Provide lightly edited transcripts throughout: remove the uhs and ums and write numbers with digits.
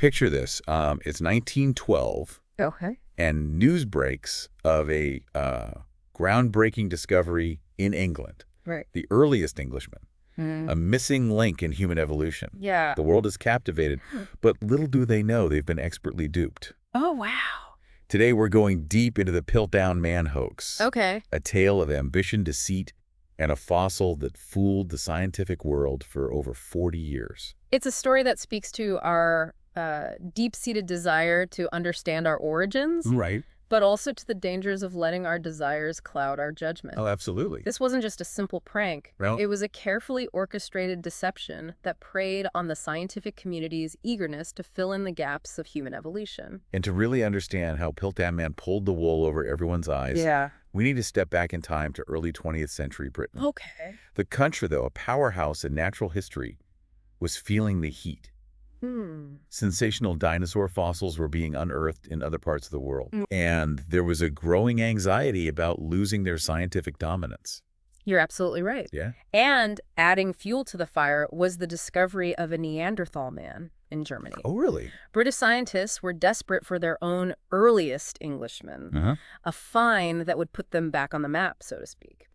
picture this. It's 1912, Okay. and news breaks of a groundbreaking discovery in England. Right. The earliest Englishman. A missing link in human evolution. Yeah. The world is captivated, but little do they know they've been expertly duped. Oh, wow. Today, we're going deep into the Piltdown Man Hoax. Okay. A tale of ambition, deceit, and a fossil that fooled the scientific world for over 40 years. It's a story that speaks to our deep-seated desire to understand our origins, Right. but also to the dangers of letting our desires cloud our judgment. Oh, absolutely. This wasn't just a simple prank. Well- It was a carefully orchestrated deception that preyed on the scientific community's eagerness to fill in the gaps of human evolution. And to really understand how Piltdown Man pulled the wool over everyone's eyes, we need to step back in time to early 20th century Britain. Okay. The country, though, a powerhouse in natural history, was feeling the heat. Sensational dinosaur fossils were being unearthed in other parts of the world, and there was a growing anxiety about losing their scientific dominance. You're absolutely right. Yeah? And adding fuel to the fire was the discovery of a Neanderthal man in Germany. Oh, really? British scientists were desperate for their own earliest Englishman, a find that would put them back on the map, so to speak.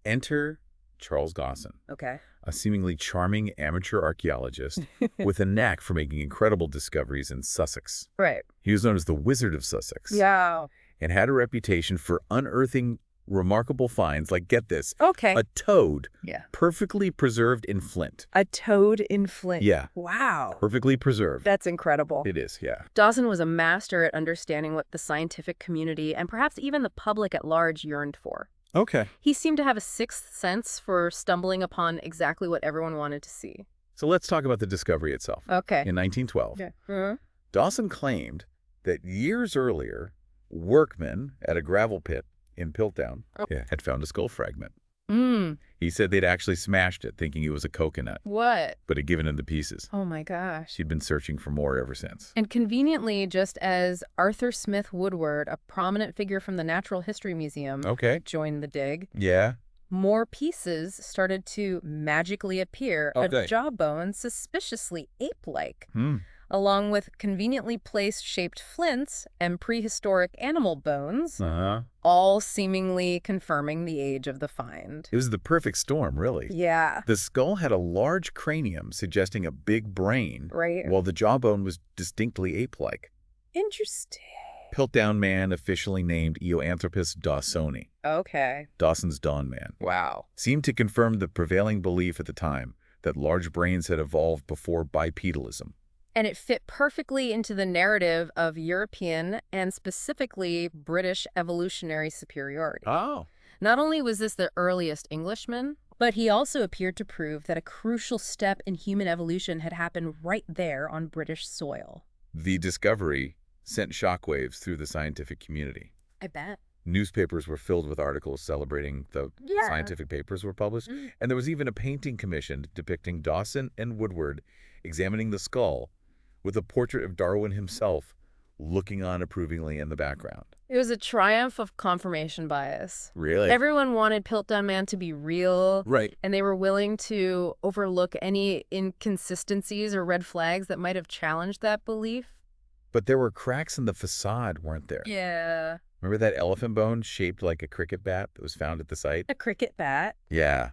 Enter Charles Dawson, Okay. a seemingly charming amateur archaeologist with a knack for making incredible discoveries in Sussex. Right. He was known as the Wizard of Sussex. Yeah. And had a reputation for unearthing remarkable finds, like, get this, Okay. a toad Yeah. perfectly preserved in flint. A toad in flint. Yeah. Wow. Perfectly preserved. That's incredible. It is, yeah. Dawson was a master at understanding what the scientific community and perhaps even the public at large yearned for. Okay. He seemed to have a sixth sense for stumbling upon exactly what everyone wanted to see. So let's talk about the discovery itself. Okay. In 1912, Okay. Dawson claimed that years earlier, workmen at a gravel pit in Piltdown had found a skull fragment. He said they'd actually smashed it, thinking it was a coconut, What? but had given it the pieces. Oh my gosh. She'd been searching for more ever since. And conveniently, just as Arthur Smith Woodward, a prominent figure from the Natural History Museum, Okay. joined the dig, Yeah. more pieces started to magically appear Okay. of jawbone suspiciously ape-like, Hmm. along with conveniently placed shaped flints and prehistoric animal bones, all seemingly confirming the age of the find. It was the perfect storm, really. Yeah. The skull had a large cranium, suggesting a big brain, Right. while the jawbone was distinctly ape-like. Interesting. Piltdown Man, officially named Eoanthropus dawsoni, Okay. Dawson's Dawn Man, Wow. seemed to confirm the prevailing belief at the time that large brains had evolved before bipedalism. And it fit perfectly into the narrative of European and specifically British evolutionary superiority. Oh. Not only was this the earliest Englishman, but he also appeared to prove that a crucial step in human evolution had happened right there on British soil. The discovery sent shockwaves through the scientific community. I bet. Newspapers were filled with articles celebrating the Yeah. scientific papers were published, and there was even a painting commissioned depicting Dawson and Woodward examining the skull, with a portrait of Darwin himself looking on approvingly in the background. It was a triumph of confirmation bias. Really? Everyone wanted Piltdown Man to be real, Right. and they were willing to overlook any inconsistencies or red flags that might have challenged that belief. But there were cracks in the facade, weren't there? Yeah. Remember that elephant bone shaped like a cricket bat that was found at the site? A cricket bat? Yeah.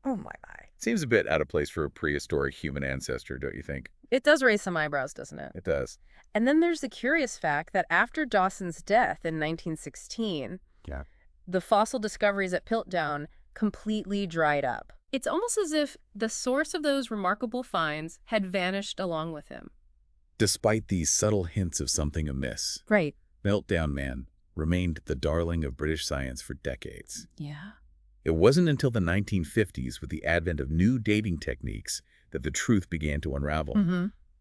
Oh my. Seems a bit out of place for a prehistoric human ancestor, don't you think? It does raise some eyebrows, doesn't it? It does. And then there's the curious fact that after Dawson's death in 1916, the fossil discoveries at Piltdown completely dried up. It's almost as if the source of those remarkable finds had vanished along with him. Despite these subtle hints of something amiss, Right. Piltdown Man remained the darling of British science for decades. Yeah. It wasn't until the 1950s, with the advent of new dating techniques, that the truth began to unravel.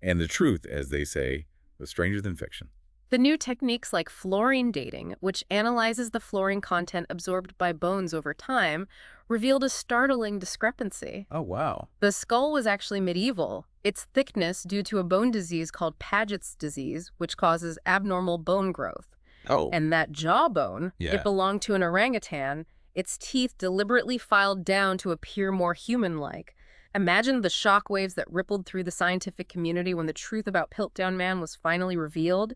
And the truth, as they say, was stranger than fiction. The new techniques like fluorine dating, which analyzes the fluorine content absorbed by bones over time, revealed a startling discrepancy. Oh, wow. The skull was actually medieval, its thickness due to a bone disease called Paget's disease, which causes abnormal bone growth. Oh. And that jawbone, Yeah. it belonged to an orangutan, its teeth deliberately filed down to appear more human-like, Imagine the shockwaves that rippled through the scientific community when the truth about Piltdown Man was finally revealed.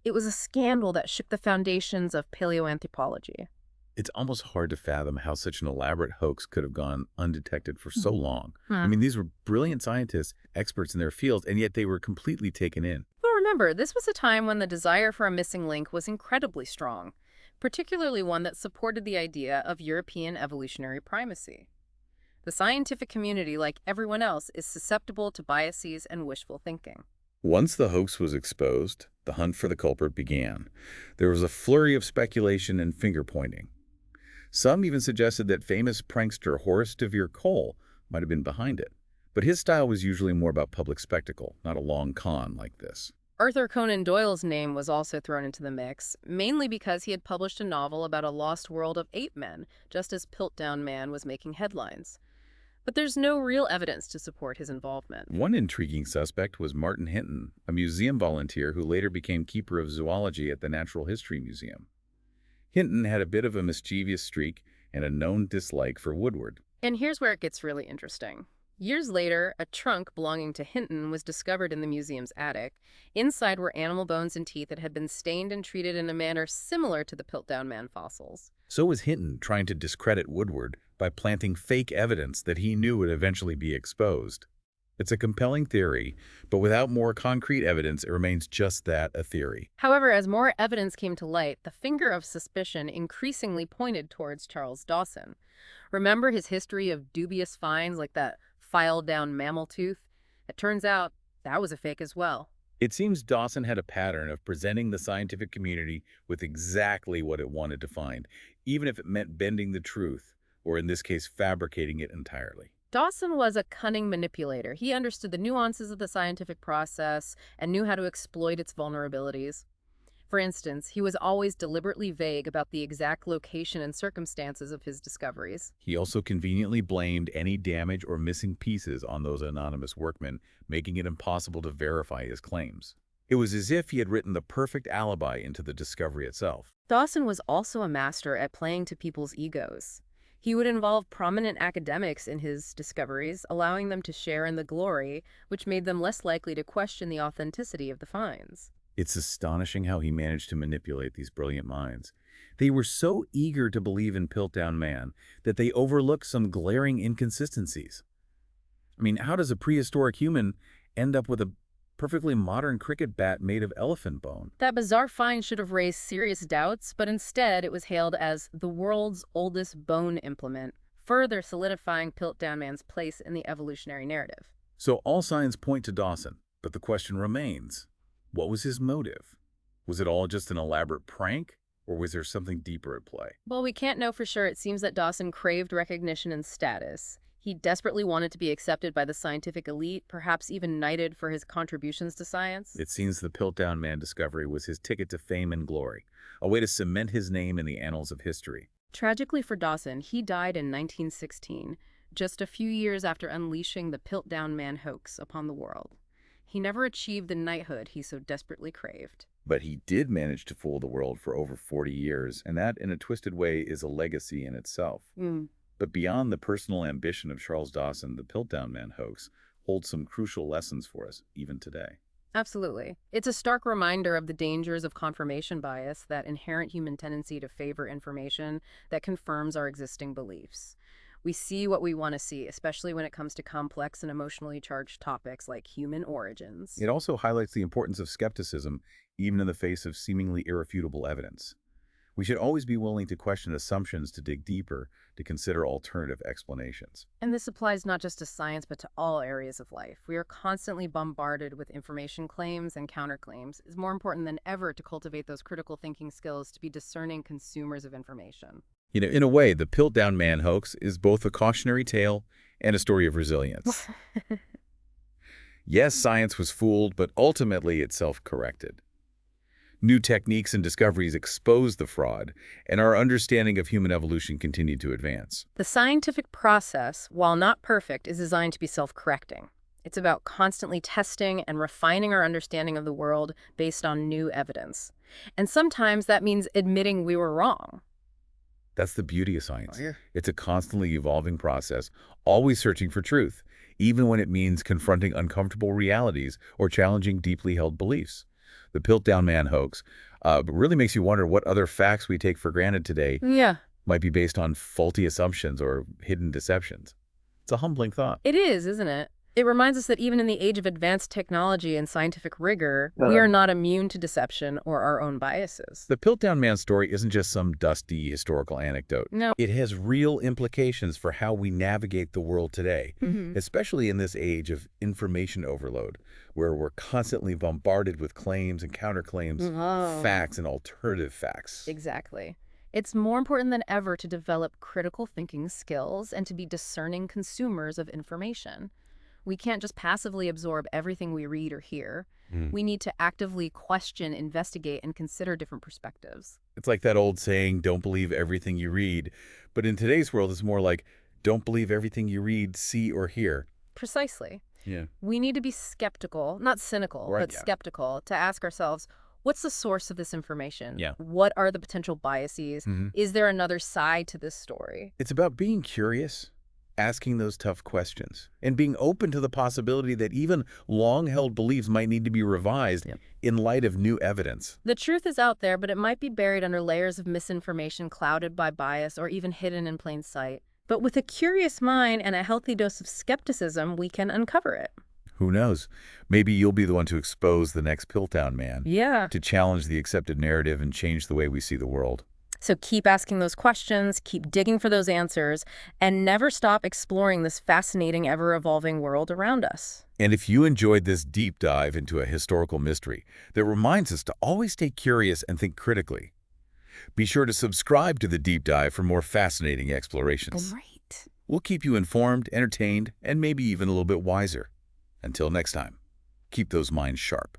It was a scandal that shook the foundations of paleoanthropology. It's almost hard to fathom how such an elaborate hoax could have gone undetected for so long. I Hmm. mean, these were brilliant scientists, experts in their fields, and yet they were completely taken in. But remember, this was a time when the desire for a missing link was incredibly strong, particularly one that supported the idea of European evolutionary primacy. The scientific community, like everyone else, is susceptible to biases and wishful thinking. Once the hoax was exposed, the hunt for the culprit began. There was a flurry of speculation and finger-pointing. Some even suggested that famous prankster Horace de Vere Cole might have been behind it. But his style was usually more about public spectacle, not a long con like this. Arthur Conan Doyle's name was also thrown into the mix, mainly because he had published a novel about a lost world of ape men, just as Piltdown Man was making headlines. But there's no real evidence to support his involvement. One intriguing suspect was Martin Hinton, a museum volunteer who later became keeper of zoology at the Natural History Museum. Hinton had a bit of a mischievous streak and a known dislike for Woodward. And here's where it gets really interesting. Years later, a trunk belonging to Hinton was discovered in the museum's attic. Inside were animal bones and teeth that had been stained and treated in a manner similar to the Piltdown Man fossils. So was Hinton trying to discredit Woodward by planting fake evidence that he knew would eventually be exposed. It's a compelling theory, but without more concrete evidence, it remains just that, a theory. However, as more evidence came to light, the finger of suspicion increasingly pointed towards Charles Dawson. Remember his history of dubious finds like that filed-down mammal tooth? It turns out that was a fake as well. It seems Dawson had a pattern of presenting the scientific community with exactly what it wanted to find, even if it meant bending the truth, or in this case, fabricating it entirely. Dawson was a cunning manipulator. He understood the nuances of the scientific process and knew how to exploit its vulnerabilities. For instance, he was always deliberately vague about the exact location and circumstances of his discoveries. He also conveniently blamed any damage or missing pieces on those anonymous workmen, making it impossible to verify his claims. It was as if he had written the perfect alibi into the discovery itself. Dawson was also a master at playing to people's egos. He would involve prominent academics in his discoveries, allowing them to share in the glory, which made them less likely to question the authenticity of the finds. It's astonishing how he managed to manipulate these brilliant minds. They were so eager to believe in Piltdown Man that they overlooked some glaring inconsistencies. I mean, how does a prehistoric human end up with a perfectly modern cricket bat made of elephant bone? That bizarre find should have raised serious doubts, but instead it was hailed as the world's oldest bone implement, further solidifying Piltdown Man's place in the evolutionary narrative. So all signs point to Dawson, but the question remains, what was his motive? Was it all just an elaborate prank, or was there something deeper at play? While we can't know for sure, it seems that Dawson craved recognition and status. He desperately wanted to be accepted by the scientific elite, perhaps even knighted for his contributions to science. It seems the Piltdown Man discovery was his ticket to fame and glory, a way to cement his name in the annals of history. Tragically for Dawson, he died in 1916, just a few years after unleashing the Piltdown Man hoax upon the world. He never achieved the knighthood he so desperately craved. But he did manage to fool the world for over 40 years, and that, in a twisted way, is a legacy in itself. But beyond the personal ambition of Charles Dawson, the Piltdown Man hoax holds some crucial lessons for us, even today. Absolutely. It's a stark reminder of the dangers of confirmation bias, that inherent human tendency to favor information that confirms our existing beliefs. We see what we want to see, especially when it comes to complex and emotionally charged topics like human origins. It also highlights the importance of skepticism, even in the face of seemingly irrefutable evidence. We should always be willing to question assumptions, to dig deeper, to consider alternative explanations. And this applies not just to science, but to all areas of life. We are constantly bombarded with information claims and counterclaims. It's more important than ever to cultivate those critical thinking skills to be discerning consumers of information. You know, in a way, the Piltdown Man hoax is both a cautionary tale and a story of resilience. Yes, science was fooled, but ultimately it self-corrected. New techniques and discoveries exposed the fraud, and our understanding of human evolution continued to advance. The scientific process, while not perfect, is designed to be self-correcting. It's about constantly testing and refining our understanding of the world based on new evidence. And sometimes that means admitting we were wrong. That's the beauty of science. Oh, yeah. It's a constantly evolving process, always searching for truth, even when it means confronting uncomfortable realities or challenging deeply held beliefs. The Piltdown Man hoax really makes you wonder what other facts we take for granted today Yeah. might be based on faulty assumptions or hidden deceptions. It's a humbling thought. It is, isn't it? It reminds us that even in the age of advanced technology and scientific rigor, we are not immune to deception or our own biases. The Piltdown Man story isn't just some dusty historical anecdote. No. It has real implications for how we navigate the world today, especially in this age of information overload, where we're constantly bombarded with claims and counterclaims, facts and alternative facts. Exactly. It's more important than ever to develop critical thinking skills and to be discerning consumers of information. We can't just passively absorb everything we read or hear. We need to actively question, investigate, and consider different perspectives. It's like that old saying, don't believe everything you read. But in today's world, it's more like, don't believe everything you read, see, or hear. Precisely. Yeah. We need to be skeptical, not cynical, but skeptical, to ask ourselves, what's the source of this information? Yeah. What are the potential biases? Is there another side to this story? It's about being curious, asking those tough questions, and being open to the possibility that even long-held beliefs might need to be revised in light of new evidence. The truth is out there, but it might be buried under layers of misinformation, clouded by bias, or even hidden in plain sight. But with a curious mind and a healthy dose of skepticism, we can uncover it. Who knows? Maybe you'll be the one to expose the next Piltdown Man. Yeah. To challenge the accepted narrative and change the way we see the world. So keep asking those questions, keep digging for those answers, and never stop exploring this fascinating, ever-evolving world around us. And if you enjoyed this deep dive into a historical mystery that reminds us to always stay curious and think critically, be sure to subscribe to the deep dive for more fascinating explorations. Great. We'll keep you informed, entertained, and maybe even a little bit wiser. Until next time, keep those minds sharp.